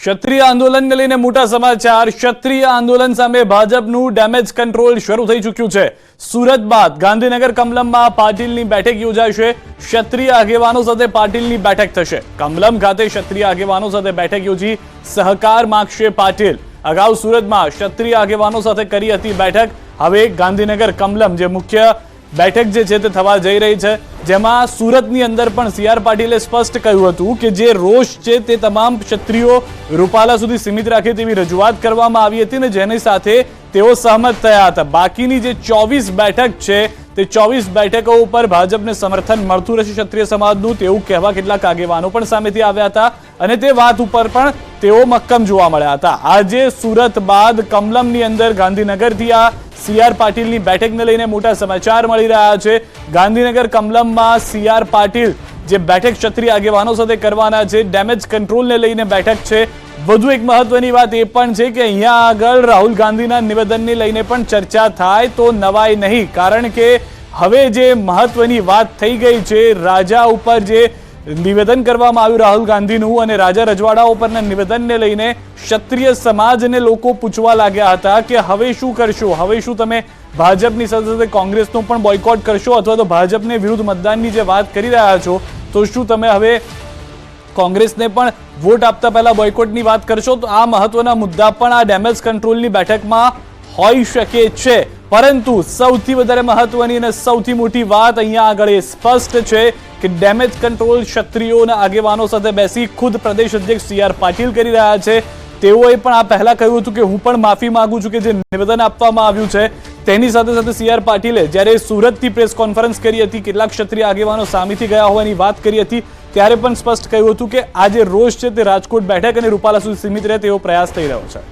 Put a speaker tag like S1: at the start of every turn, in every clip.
S1: ક્ષત્રિય આંદોલનને લઈને મોટા સમાચાર। ક્ષત્રિય આંદોલન સામે ભાજપનું ડેમેજ કંટ્રોલ શરૂ થઈ ચૂક્યું છે। સુરત બાદ ગાંધીનગર કમલમમાં પાટીલની બેઠક યોજાશે। ક્ષત્રિય આગેવાનો સાથે પાટીલની બેઠક થશે। કમલમ ખાતે ક્ષત્રિય આગેવાનો સાથે બેઠક યોજી સહકાર માંગશે પાટીલ। અગાઉ સુરતમાં ક્ષત્રિય આગેવાનો સાથે કરી હતી બેઠક। હવે ગાંધીનગર કમલમ જે મુખ્ય બેઠક જે છે તે થવા જઈ રહી છે, જેમાં સુરતની અંદર પણ સીઆર પાટીલે સ્પષ્ટ કહ્યું હતું કે જે રોષ છે તે તમામ ક્ષત્રિયો રૂપાલા સુધી સીમિત રાખે તેવી રજૂઆત કરવામાં આવી હતી ને જેની સાથે તેઓ સહમત થયા હતા। બાકીની જે 24 બેઠક છે તે 24 બેઠકો ઉપર ભાજપને સમર્થન મળતું રહેશે ક્ષત્રિય સમાજનું તેવું કહેવા કેટલાક આગેવાનો પણ સામેથી આવ્યા હતા અને તે વાત ઉપર પણ તેઓ મક્કમ જોવા મળ્યા હતા। આજે સુરત બાદ કમલમની અંદર ગાંધીનગરથી આ સીઆર પાટીલની બેઠકને લઈને મોટા સમાચાર મળી રહ્યા છે। ગાંધીનગર કમલમમાં સીઆર પાટીલ જે બેઠક ક્ષત્રિય આગેવાનો સાથે કરવાના છે, ડેમેજ કંટ્રોલને લઈને બેઠક છે। વધુ એક મહત્વની વાત એ પણ છે કે અહીંયા આગળ રાહુલ ગાંધીના નિવેદનને લઈને પણ ચર્ચા થાય તો નવાય નહીં, કારણ કે હવે જે મહત્વની વાત થઈ ગઈ છે રાજા ઉપર જે નિવેદન કરવામાં આવ્યું રાહુલ ગાંધીનું અને રાજા રજવાડા ઉપરના નિવેદનને લઈને ક્ષત્રિય સમાજને લોકો પૂછવા લાગ્યા હતા કે હવે શું કરશો, હવે શું તમે ભાજપની સાથે સાથે કોંગ્રેસનો પણ બોયકોટ કરશો અથવા તો ભાજપને વિરુદ્ધ મતદાનની જે વાત કરી રહ્યા છો તો શું તમે હવે કોંગ્રેસને પણ વોટ આપતા પહેલા બોયકોટની વાત કરશો? તો આ મહત્વના મુદ્દા પણ આ ડેમેજ કંટ્રોલની બેઠકમાં હોઈ શકે છે। પરંતુ સૌથી વધારે મહત્વની અને સૌથી મોટી વાત અહીંયા આગળ એ સ્પષ્ટ છે કે ડેમેજ કંટ્રોલ ક્ષત્રિયોના આગેવાનો સાથે બેસી ખુદ પ્રદેશ અધ્યક્ષ સીઆર પાટીલ કરી રહ્યા છે। તેઓએ પણ આ પહેલા કહ્યું હતું કે હું પણ માફી માંગુ છું કે જે નિવેદન આપવામાં આવ્યું છે તેની સાથે સાથે સીઆર પાટીલે જ્યારે સુરતથી પ્રેસ કોન્ફરન્સ કરી હતી, કેટલાક ક્ષત્રિય આગેવાનો સામેથી ગયા હોવાની વાત કરી હતી, ત્યારે પણ સ્પષ્ટ કહ્યું હતું કે આ જે રોષ છે તે રાજકોટ બેઠક અને રૂપાલા સુધી સીમિત રહે તેવો પ્રયાસ થઈ રહ્યો છે।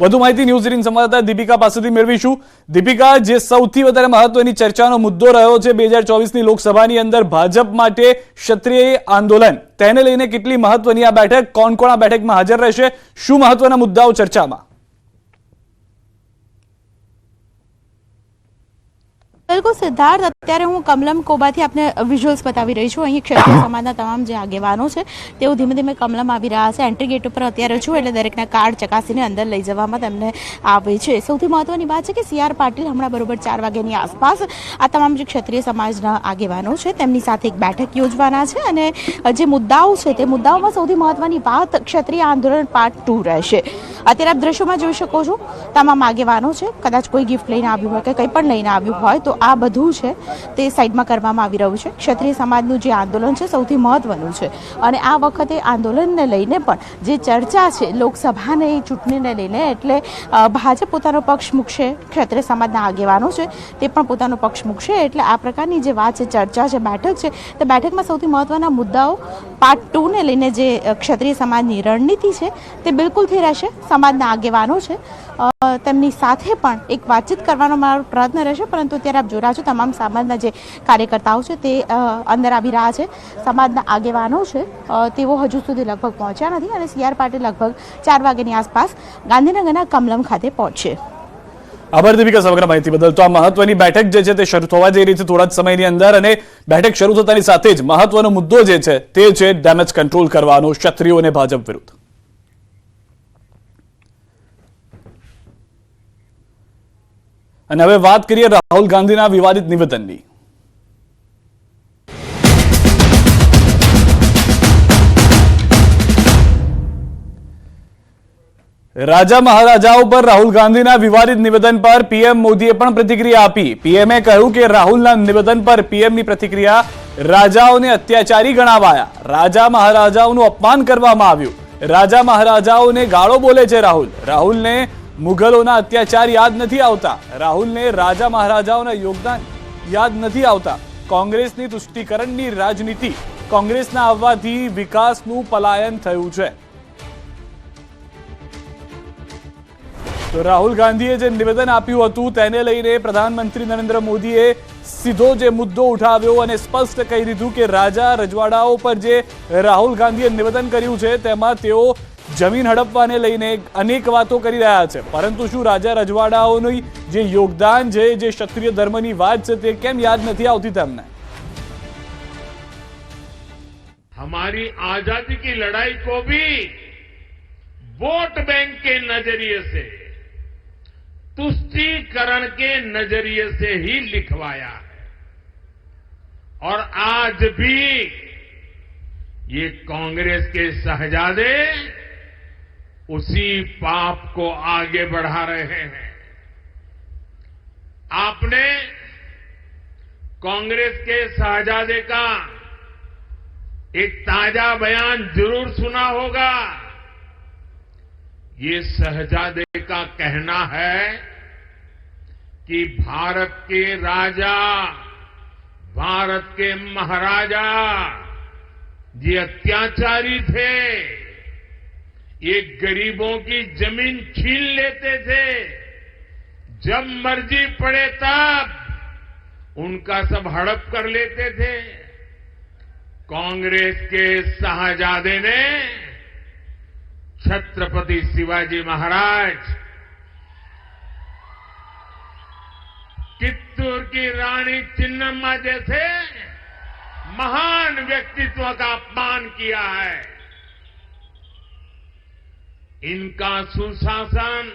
S1: વધુ માહિતી ન્યૂઝ 18 સંવાદદાતા દીપિકા પાસેથી મેળવીશું। દીપિકા, જે સૌથી વધારે મહત્વની ચર્ચાનો મુદ્દો રહ્યો છે 2024ની લોકસભાની અંદર ભાજપ માટે ક્ષત્રિય આંદોલન, તેને લઈને કેટલી મહત્વની આ બેઠક, કોણ કોણ આ બેઠકમાં હાજર રહેશે, શું મહત્વના મુદ્દાઓ ચર્ચામાં?
S2: બિલકુલ સિદ્ધાર્થ, અત્યારે હું કમલમ કોબાથી આપને વિઝ્યુઅલ્સ બતાવી રહી છું। અહીં ક્ષત્રિય સમાજના તમામ જે આગેવાનો છે તેઓ ધીમે ધીમે કમલમ આવી રહ્યા છે। એન્ટ્રી ગેટ ઉપર અત્યારે છું એટલે દરેકના કાર્ડ ચકાસીને અંદર લઈ જવામાં તેમને આવે છે। સૌથી મહત્વની વાત છે કે સીઆર પાટીલ હમણાં બરોબર 4 વાગ્યાની આસપાસ આ તમામ જે ક્ષત્રિય સમાજના આગેવાનો છે તેમની સાથે એક બેઠક યોજવાના છે અને જે મુદ્દાઓ છે તે મુદ્દાઓમાં સૌથી મહત્વની વાત ક્ષત્રિય આંદોલન પાર્ટ 2 રહેશે। અત્યારે આપ દ્રશ્યોમાં જોઈ શકો છો તમામ આગેવાનો છે, કદાચ કોઈ ગિફ્ટ લઈને આવ્યું હોય કે કંઈ પણ લઈને આવ્યું હોય તો આ બધું છે તે સાઈડમાં કરવામાં આવી રહ્યું છે। ક્ષત્રિય સમાજનું જે આંદોલન છે સૌથી મહત્વનું છે અને આ વખતે આંદોલનને લઈને પણ જે ચર્ચા છે લોકસભાની ચૂંટણીને લઈને, એટલે ભાજપ પોતાનો પક્ષ મૂકશે, ક્ષત્રિય સમાજના આગેવાનો છે તે પણ પોતાનો પક્ષ મૂકશે, એટલે આ પ્રકારની જે વાત છે, ચર્ચા છે, બેઠક છે, તે બેઠકમાં સૌથી મહત્વના મુદ્દાઓ પાર્ટ 2 ને લઈને જે ક્ષત્રિય સમાજની રણનીતિ છે તે બિલકુલથી રહેશે। સમાજના આગેવાનો છે તેમની સાથે પણ એક વાતચીત કરવાનો મારો પ્રયત્ન રહેશે, પરંતુ અત્યારે આપ જોઈ રહ્યા છો તમામ સમાજના જે કાર્યકર્તાઓ છે તે અંદર આવી રહ્યા છે। સમાજના આગેવાનો છે તેઓ હજુ સુધી લગભગ પહોંચ્યા નથી અને સીઆર પાટીલ લગભગ 4 વાગ્યાની આસપાસ ગાંધીનગરના કમલમ ખાતે પહોંચશે।
S1: આભાર દીપિકા સમગ્ર માહિતી બદલ। તો આ મહત્વની બેઠક જે છે તે શરૂ થવા જઈ રહી છે થોડા જ સમયની અંદર અને બેઠક શરૂ થતાની સાથે જ મહત્વનો મુદ્દો જે છે તે છે ડેમેજ કંટ્રોલ કરવાનો ક્ષત્રિયો અને ભાજપ વિરુદ્ધ। અને હવે વાત કરીએ રાહુલ ગાંધીના વિવાદિત નિવેદનની। રાજા મહારાજાઓ પર રાહુલ ગાંધીના વિવાદિત નિવેદન પર પીએમ મોદીએ પણ પ્રતિક્રિયા આપી। પીએમએ કહ્યું કે રાહુલના નિવેદન પર પીએમની પ્રતિક્રિયા, રાજાઓને અત્યાચારી ગણાવાયા, રાજા મહારાજાઓનું અપમાન કરવામાં આવ્યું, રાજા મહારાજાઓને ગાળો બોલે છે રાહુલને મુગલોના અત્યાચાર યાદ નથી આવતા, રાહુલને રાજા મહારાજાઓના યોગદાન યાદ નથી આવતા, કોંગ્રેસની તુષ્ટિકરણની રાજનીતિ, કોંગ્રેસના આવવાથી વિકાસનું પલાયન થયું છે। તો રાહુલ ગાંધીએ જે નિવેદન આપ્યું હતું તેને લઈને પ્રધાનમંત્રી નરેન્દ્ર મોદીએ સીધો જે મુદ્દો ઉઠાવ્યો અને સ્પષ્ટ કહી દીધું કે રાજા રજવાડાઓ પર જે રાહુલ ગાંધીએ નિવેદન કર્યું છે તેમાં તેઓ જમીન હડપવાને લઈને અનેક વાતો કરી રહ્યા છે, પરંતુ શું રાજા રજવાડાઓનું જે યોગદાન છે, જે ક્ષત્રિય ધર્મની વાત છે તે કેમ યાદ નથી આવતી તેમને?
S3: हमारी आजादी की लड़ाई को भी वोट बैंक के नजरिए से, तुष्टीकरण के नजरिए से ही लिखवाया है। और आज भी ये कांग्रेस के शहजादे उसी पाप को आगे बढ़ा रहे हैं। आपने कांग्रेस के शहजादे का एक ताजा बयान जरूर सुना होगा। ये शहजादे का कहना है कि भारत के राजा, भारत के महाराजा ये अत्याचारी थे, ये गरीबों की जमीन छीन लेते थे, जब मर्जी पड़े तब उनका सब हड़प कर लेते थे। कांग्रेस के शाहजादे ने छत्रपति शिवाजी महाराज, कित्तूर की रानी चिन्नम्मा जैसे महान व्यक्तित्व का अपमान किया है। इनका सुशासन,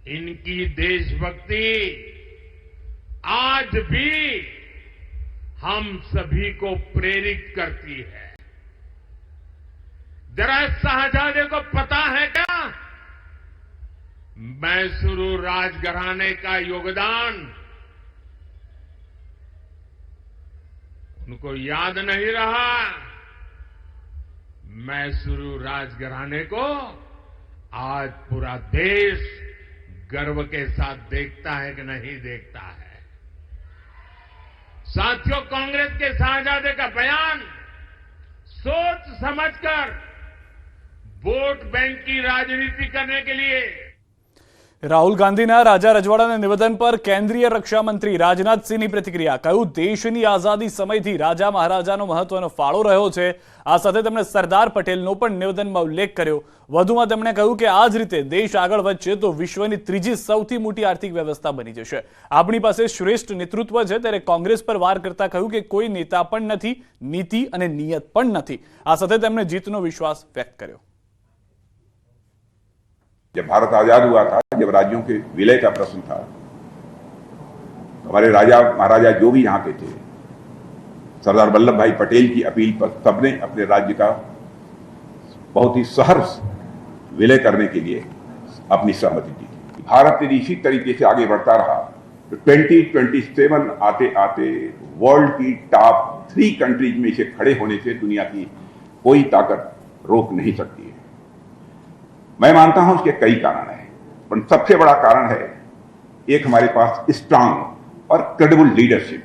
S3: इनकी देशभक्ति आज भी हम सभी को प्रेरित करती है। जरा शाहजादे को पता है क्या मैसूरू राजघराने का योगदान? उनको याद नहीं रहा। मैसूरू राजघराने को आज पूरा देश गर्व के साथ देखता है कि नहीं देखता है। साथियों, कांग्रेस के शाहजादे का बयान सोच समझकर वोट बैंक की राजनीति करने के लिए।
S1: રાહુલ ગાંધીના રાજા રજવાડાના નિવેદન પર કેન્દ્રીય રક્ષા મંત્રી રાજનાથ સિંહની પ્રતિક્રિયા. કહ્યું, દેશની આઝાદી સમયથી રાજા મહારાજાનો મહત્વનો ફાળો રહ્યો છે. આ સાથે તેમણે સરદાર પટેલનો પણ નિવેદનમાં ઉલ્લેખ કર્યો. વધુમાં તેમણે કહ્યું કે આ જ રીતે દેશ આગળ વધશે તો વિશ્વની ત્રીજી સૌથી મોટી આર્થિક વ્યવસ્થા બની જશે. આપણી પાસે શ્રેષ્ઠ નેતૃત્વ છે. ત્યારે કોંગ્રેસ પર વાર કરતા કહ્યું કે કોઈ નેતા પણ નથી, નીતિ અને નિયત પણ નથી. આ સાથે તેમણે જીતનો વિશ્વાસ વ્યક્ત કર્યો.
S4: जब भारत आजाद हुआ था, जब राज्यों के विलय का प्रश्न था, हमारे राजा महाराजा जो भी यहाँ के थे, सरदार वल्लभ भाई पटेल की अपील पर सबने अपने राज्य का बहुत ही सहर्ष विलय करने के लिए अपनी सहमति दी। भारत यदि इसी तरीके से आगे बढ़ता रहा तो 2027 आते आते वर्ल्ड की टॉप 3 कंट्रीज में इसे खड़े होने से दुनिया की कोई ताकत रोक नहीं सकती है। मैं मानता हूं उसके कई कारण हैं, पर सबसे बड़ा कारण है एक हमारे पास स्ट्रांग और क्रेडिबल लीडरशिप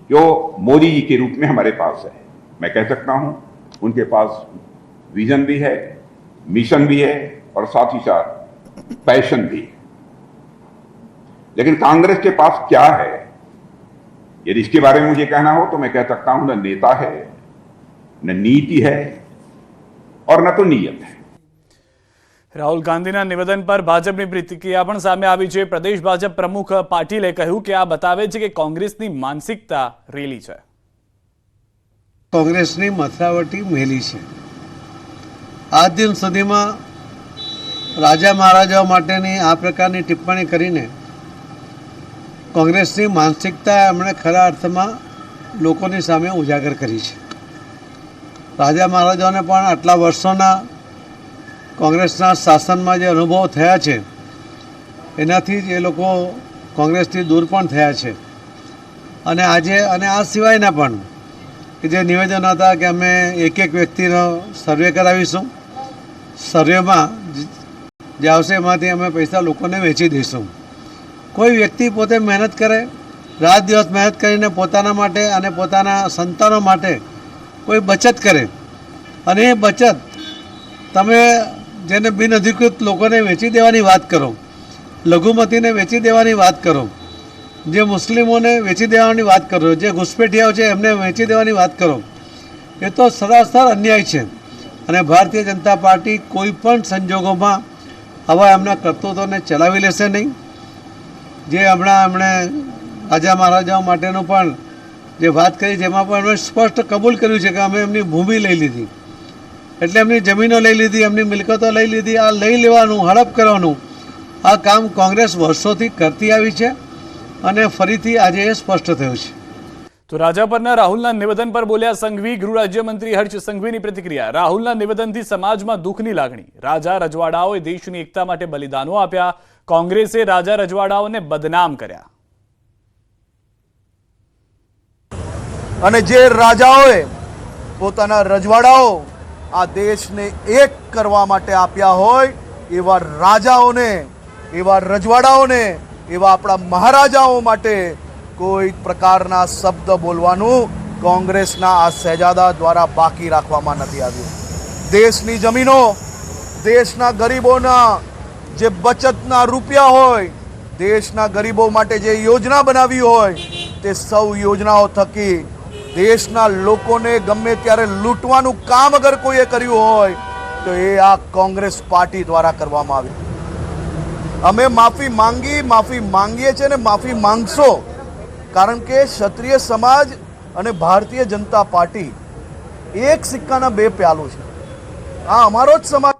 S4: जो मोदी जी के रूप में हमारे पास है। मैं कह सकता हूं उनके पास विजन भी है, मिशन भी है और साथ ही साथ पैशन भी है। लेकिन कांग्रेस के पास क्या है, यदि इसके बारे में मुझे कहना हो तो मैं कह सकता हूं न नेता है, न नीति है और न तो नियत है।
S1: રાહુલ ગાંધીના નિવેદન પર ભાજપની પ્રતિક્રિયા પણ સામે આવી છે. પ્રદેશ ભાજપ પ્રમુખ પાટીલે કહ્યું કે આ બતાવે છે કે કોંગ્રેસની માનસિકતા રેલી છે.
S5: કોંગ્રેસની મથરાવટી મેલી છે. આજ દિન સુધીમાં રાજા મહારાજાઓ માટેની આ પ્રકારની ટિપ્પણી કરીને કોંગ્રેસની માનસિકતા એમણે ખરા અર્થમાં લોકોની સામે ઉજાગર કરી છે. રાજા મહારાજાઓને પણ આટલા વર્ષોના કોંગ્રેસના શાસનમાં જે અનુભવ થયા છે એનાથી જ એ લોકો કોંગ્રેસથી દૂર પણ થયા છે. અને આજે અને આ સિવાયના પણ કે જે નિવેદન હતા કે અમે એક એક વ્યક્તિનો સર્વે કરાવીશું, સર્વેમાં જે આવશે એમાંથી અમે પૈસા લોકોને વેચી દઈશું. કોઈ વ્યક્તિ પોતે મહેનત કરે, રાત દિવસ મહેનત કરીને પોતાના માટે અને પોતાના સંતાનો માટે કોઈ બચત કરે અને એ બચત તમે જેને બિનઅધિકૃત લોકોને વેચી દેવાની વાત કરો, લઘુમતીને વેચી દેવાની વાત કરો, જે મુસ્લિમોને વેચી દેવાની વાત કરો, જે ઘૂસપેઠિયાઓ છે એમને વેચી દેવાની વાત કરો, એ તો સરાસર અન્યાય છે. અને ભારતીય જનતા પાર્ટી કોઈ પણ સંજોગોમાં આવા એમના કરતૂતોને ચલાવી લેશે નહીં. જે હમણાં એમણે રાજા મહારાજાઓ માટેનું પણ જે વાત કરી જેમાં પણ એમણે સ્પષ્ટ કબૂલ કર્યું છે કે અમે એમની ભૂમિ લઈ લીધી. એટલે એમની જમીનો લઈ લીધી, એમની મિલકતો લઈ લીધી. આ લઈ લેવાનું, હડપ કરવાનું આ કામ કોંગ્રેસ વર્ષોથી કરતી આવી છે અને ફરીથી આજે એ સ્પષ્ટ થયું છે.
S1: તો રાજા પરના રાહુલના નિવેદન પર બોલ્યા સંઘવી. ગૃહ રાજ્યમંત્રી હર્ષ સંઘવીની પ્રતિક્રિયા. રાહુલના નિવેદનથી સમાજમાં દુઃખની લાગણી. રાજા રજવાડાઓએ દેશની એકતા માટે બલિદાનો આપ્યા. કોંગ્રેસે રાજા રજવાડાઓને બદનામ કર્યા.
S6: અને જે રાજાઓએ પોતાના રજવાડાઓ આ દેશને એક કરવા માટે આપ્યા હોય એવા રાજાઓને, એવા રજવાડાઓને, એવા આપણા મહારાજાઓ માટે કોઈ પ્રકારના શબ્દ બોલવાનું કોંગ્રેસના આ શહેજાદા દ્વારા બાકી રાખવામાં નથી આવ્યું. દેશની જમીનો, દેશના ગરીબોના જે બચતના રૂપિયા હોય, દેશના ગરીબો માટે જે યોજના બનાવી હોય તે સૌ યોજનાઓ થકી દેશના લોકોને ગમે ત્યારે લૂંટવાનું કામ અગર કોઈએ કર્યું હોય તો એ આ કોંગ્રેસ પાર્ટી દ્વારા કરવામાં આવ્યું. અમે માફી માંગીએ છીએ ને માફી માંગશો, કારણ કે ક્ષત્રિય સમાજ અને ભારતીય જનતા પાર્ટી એક સિક્કાના બે પહેલું છે. આ અમારો જ સમાજ.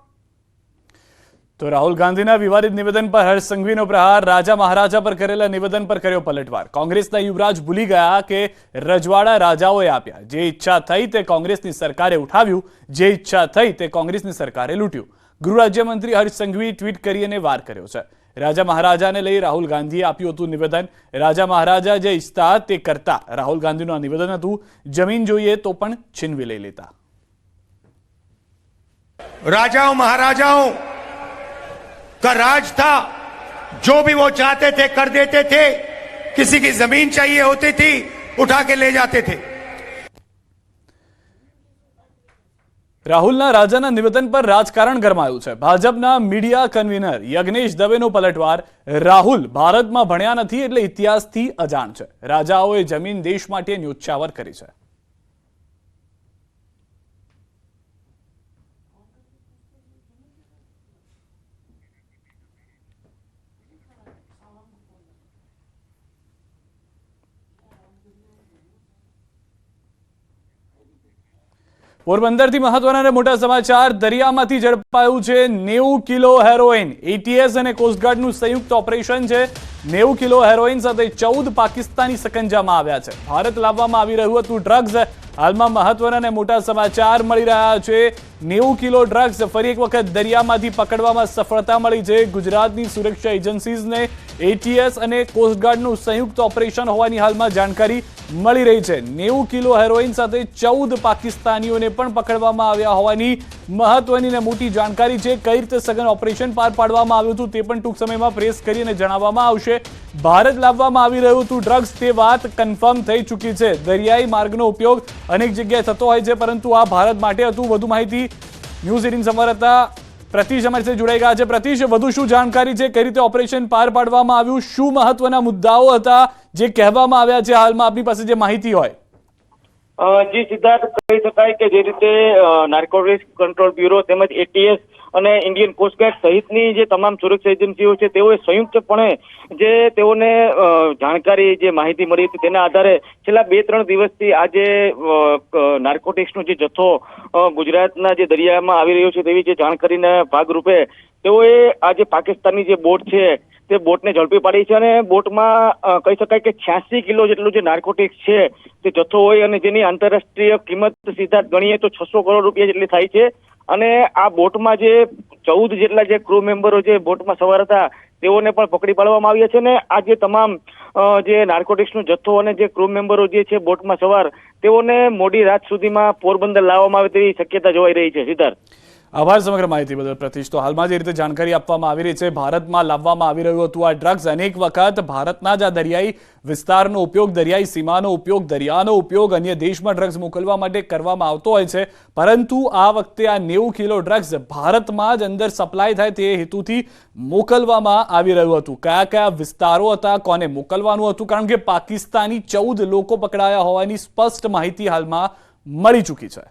S1: તો રાહુલ ગાંધીના વિવાદિત નિવેદન પર હર્ષ સંઘવીનો પ્રહાર. રાજા મહારાજા પર કરેલા નિવેદન પર કર્યો પલટવાર. કોંગ્રેસના યુવરાજ ભૂલી ગયા કે રજવાડા રાજાઓએ આપ્યા. જે ઈચ્છા થઈ તે કોંગ્રેસની સરકારે ઉઠાવ્યું, જે ઈચ્છા થઈ તે કોંગ્રેસની સરકારે લૂંટ્યું. ગૃહ રાજ્યમંત્રી હર્ષ સંઘવી ટ્વીટ કરીને વાર કર્યો છે. રાજા મહારાજાને લઈ રાહુલ ગાંધીએ આપ્યું હતું નિવેદન. રાજા મહારાજા જે ઈચ્છતા તે કરતા. રાહુલ ગાંધીનું આ નિવેદન હતું. જમીન જોઈએ તો પણ છીનવી લઈ લેતા.
S7: राजाओं महाराजाओं का राज था, जो भी वो चाहते थे कर देते थे. किसी की जमीन चाहिए होती थी उठा के ले जाते थे.
S1: રાહુલના રાજાના નિવેદન પર રાજકારણ ગરમાયું છે. ભાજપના મીડિયા કન્વીનર યજ્ઞેશ દવેનો પલટવાર. રાહુલ ભારતમાં ભણ્યા નથી એટલે ઇતિહાસથી અજાણ છે. રાજાઓએ જમીન દેશ માટે ન્યોછાવર કરી છે. પોરબંદરથી મહત્વના અને મોટા સમાચાર. દરિયામાંથી ઝડપાયું છે 90 કિલો હેરોઇન. એટીએસ અને કોસ્ટગાર્ડનું સંયુક્ત ઓપરેશન છે. 90 કિલો હેરોઇન સાથે 14 પાકિસ્તાની સકંજામાં આવ્યા છે. ભારત લાવવામાં આવી રહ્યું હતું ડ્રગ્સ. હાલમાં મહત્વના અને મોટા સમાચાર મળી રહ્યા છે. 90 કિલો ડ્રગ્સ ફરી એક વખત દરિયામાંથી પકડવામાં સફળતા મળી છે. ગુજરાતની સુરક્ષા એજન્સીઝને એટીએસ અને કોસ્ટગાર્ડનું સંયુક્ત ઓપરેશન હોવાની હાલમાં જાણકારી મળી રહી છે. 90 કિલો હેરોઇન સાથે 14 પાકિસ્તાનીઓને પણ પકડવામાં આવ્યા હોવાની મહત્વની અને મોટી જાણકારી છે. કઈ રીતે સઘન ઓપરેશન પાર પાડવામાં આવ્યું હતું તે પણ ટૂંક સમયમાં પ્રેસ કરીને જણાવવામાં આવશે. ભારત લાવવામાં આવી રહ્યું હતું ડ્રગ્સ તે વાત કન્ફર્મ થઈ ચૂકી છે. દરિયાઈ માર્ગનો ઉપયોગ અનેક જગ્યાએ થતો હોય છે, પરંતુ આ ભારત માટે હતું. વધુ માહિતી ન્યૂઝ 18 સંવાદદાતા પ્રતિશ અમારી સાથે જોડાઈ ગયા છે. પ્રતિશ, વધુ શું જાણકારી છે? કઈ રીતે ઓપરેશન પાર પાડવામાં આવ્યું? શું મહત્વના મુદ્દાઓ હતા જે કહેવામાં આવ્યા છે હાલમાં આપની પાસે જે માહિતી હોય?
S8: જી સિદ્ધાર્થ, કહી શકાય કે જે રીતે નાર્કોટિક્સ કંટ્રોલ બ્યુરો તેમજ એટીએસ અને ઇન્ડિયન કોસ્ટગાર્ડ સહિતની જે તમામ સુરક્ષા એજન્સીઓ છે તેઓએ સંયુક્તપણે જે તેઓને જાણકારી, જે માહિતી મળી હતી તેના આધારે છેલ્લા 2-3 દિવસથી આજે નાર્કોટિક્સનો જે જથ્થો ગુજરાતના જે દરિયામાં આવી રહ્યો છે તેવી જે જાણકારીના ભાગરૂપે તેઓએ આજે પાકિસ્તાનની જે બોટ છે તે બોટને ઝડપી પાડી છે. અને બોટમાં કહી શકાય કે 86 કિલો જેટલું જે નાર્કોટિક્સ છે તે જથ્થો હોય અને જેની આંતરરાષ્ટ્રીય કિંમત સીધા ગણીએ તો 600 કરોડ રૂપિયા જેટલી થાય છે. અને આ બોટમાં જે 14 જેટલા જે ક્રૂ મેમ્બરો જે બોટમાં સવાર હતા તેઓને પણ પકડી પાડવામાં આવ્યા છે. અને આ જે તમામ જે નાર્કોટિક્સનો જથ્થો અને જે ક્રૂ મેમ્બરો જે છે બોટમાં સવાર તેઓને મોડી રાત સુધીમાં પોરબંદર લાવવામાં આવે તેવી શક્યતા જોવાઈ રહી છે. સિદ્ધાર્થ,
S1: આભાર સમગ્ર માહિતી બદલ પ્રતિશ. તો હાલમાં જે રીતે જાણકારી આપવામાં આવી રહી છે, ભારતમાં લાવવામાં આવી રહ્યું હતું આ ડ્રગ્સ. અનેક વખત ભારતના જ આ દરિયાઈ વિસ્તારનો ઉપયોગ, દરિયાઈ સીમાનો ઉપયોગ, દરિયાનો ઉપયોગ અન્ય દેશમાં ડ્રગ્સ મોકલવા માટે કરવામાં આવતો હોય છે. પરંતુ આ વખતે આ 90 કિલો ડ્રગ્સ ભારતમાં જ અંદર સપ્લાય થાય તે હેતુથી મોકલવામાં આવી રહ્યું હતું. કયા કયા વિસ્તારો હતા, કોને મોકલવાનું હતું? કારણ કે પાકિસ્તાની 14 લોકો પકડાયા હોવાની સ્પષ્ટ માહિતી હાલમાં મળી ચૂકી છે.